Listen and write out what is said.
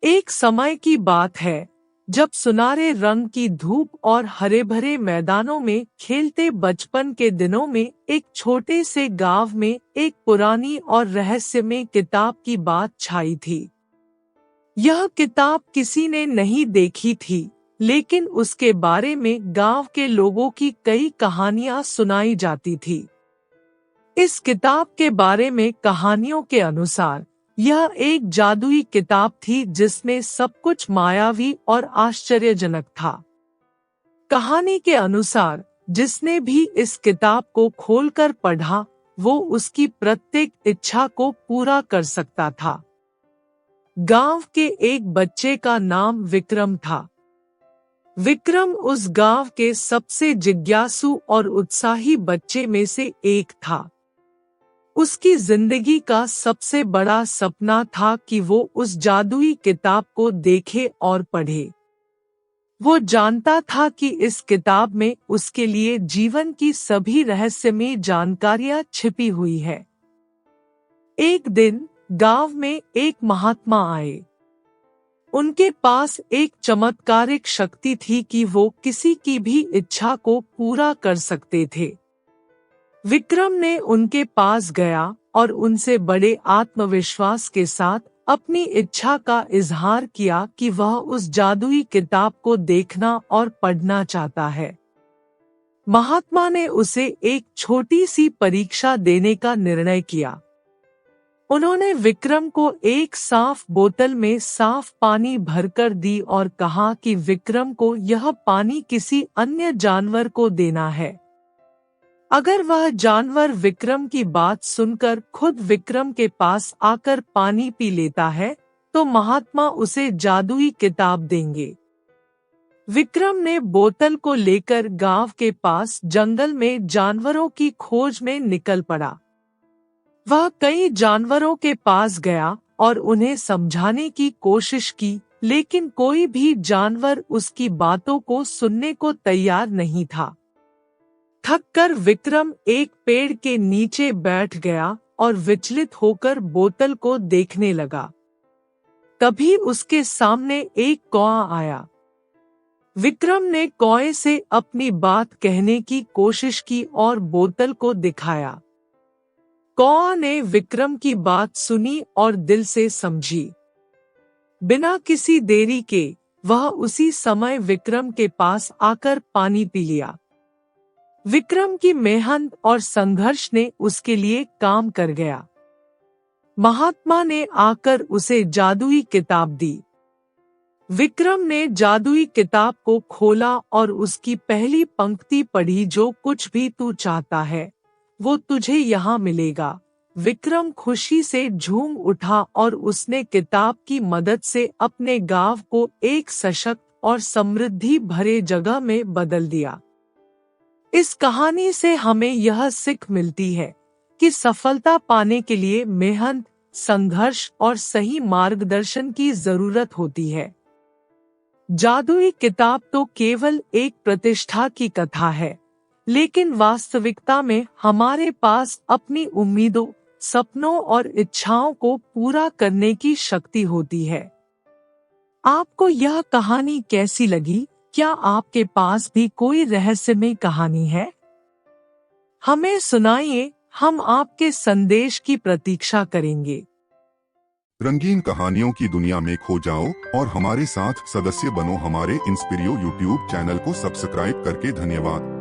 एक समय की बात है जब सुनहरे रंग की धूप और हरे भरे मैदानों में खेलते बचपन के दिनों में एक छोटे से गांव में एक पुरानी और रहस्यमय किताब की बात छाई थी। यह किताब किसी ने नहीं देखी थी, लेकिन उसके बारे में गांव के लोगों की कई कहानियां सुनाई जाती थी। इस किताब के बारे में कहानियों के अनुसार यह एक जादुई किताब थी जिसमें सब कुछ मायावी और आश्चर्यजनक था। कहानी के अनुसार जिसने भी इस किताब को खोलकर पढ़ा, वो उसकी प्रत्येक इच्छा को पूरा कर सकता था। गांव के एक बच्चे का नाम विक्रम था। विक्रम उस गांव के सबसे जिज्ञासु और उत्साही बच्चे में से एक था। उसकी जिंदगी का सबसे बड़ा सपना था कि वो उस जादुई किताब को देखे और पढ़े। वो जानता था कि इस किताब में उसके लिए जीवन की सभी रहस्यमय जानकारियां छिपी हुई है। एक दिन गांव में एक महात्मा आए। उनके पास एक चमत्कारिक शक्ति थी कि वो किसी की भी इच्छा को पूरा कर सकते थे। विक्रम ने उनके पास गया और उनसे बड़े आत्मविश्वास के साथ अपनी इच्छा का इजहार किया कि वह उस जादुई किताब को देखना और पढ़ना चाहता है। महात्मा ने उसे एक छोटी सी परीक्षा देने का निर्णय किया। उन्होंने विक्रम को एक साफ बोतल में साफ पानी भरकर दी और कहा कि विक्रम को यह पानी किसी अन्य जानवर को देना है। अगर वह जानवर विक्रम की बात सुनकर खुद विक्रम के पास आकर पानी पी लेता है, तो महात्मा उसे जादुई किताब देंगे। विक्रम ने बोतल को लेकर गांव के पास जंगल में जानवरों की खोज में निकल पड़ा। वह कई जानवरों के पास गया और उन्हें समझाने की कोशिश की, लेकिन कोई भी जानवर उसकी बातों को सुनने को तैयार नहीं था। थककर विक्रम एक पेड़ के नीचे बैठ गया और विचलित होकर बोतल को देखने लगा। तभी उसके सामने एक कौआ आया। विक्रम ने कौए से अपनी बात कहने की कोशिश की और बोतल को दिखाया। कौआ ने विक्रम की बात सुनी और दिल से समझी। बिना किसी देरी के वह उसी समय विक्रम के पास आकर पानी पी लिया। विक्रम की मेहनत और संघर्ष ने उसके लिए काम कर गया। महात्मा ने आकर उसे जादुई किताब दी। विक्रम ने जादुई किताब को खोला और उसकी पहली पंक्ति पढ़ी, जो कुछ भी तू चाहता है वो तुझे यहाँ मिलेगा। विक्रम खुशी से झूम उठा और उसने किताब की मदद से अपने गांव को एक सशक्त और समृद्धि भरे जगह में बदल दिया। इस कहानी से हमें यह सीख मिलती है कि सफलता पाने के लिए मेहनत, संघर्ष और सही मार्गदर्शन की जरूरत होती है। जादुई किताब तो केवल एक प्रतिष्ठा की कथा है, लेकिन वास्तविकता में हमारे पास अपनी उम्मीदों, सपनों और इच्छाओं को पूरा करने की शक्ति होती है। आपको यह कहानी कैसी लगी? क्या आपके पास भी कोई रहस्यमय कहानी है? हमें सुनाइए, हम आपके संदेश की प्रतीक्षा करेंगे। रंगीन कहानियों की दुनिया में खो जाओ और हमारे साथ सदस्य बनो। हमारे इंस्पिरियो यूट्यूब चैनल को सब्सक्राइब करके धन्यवाद।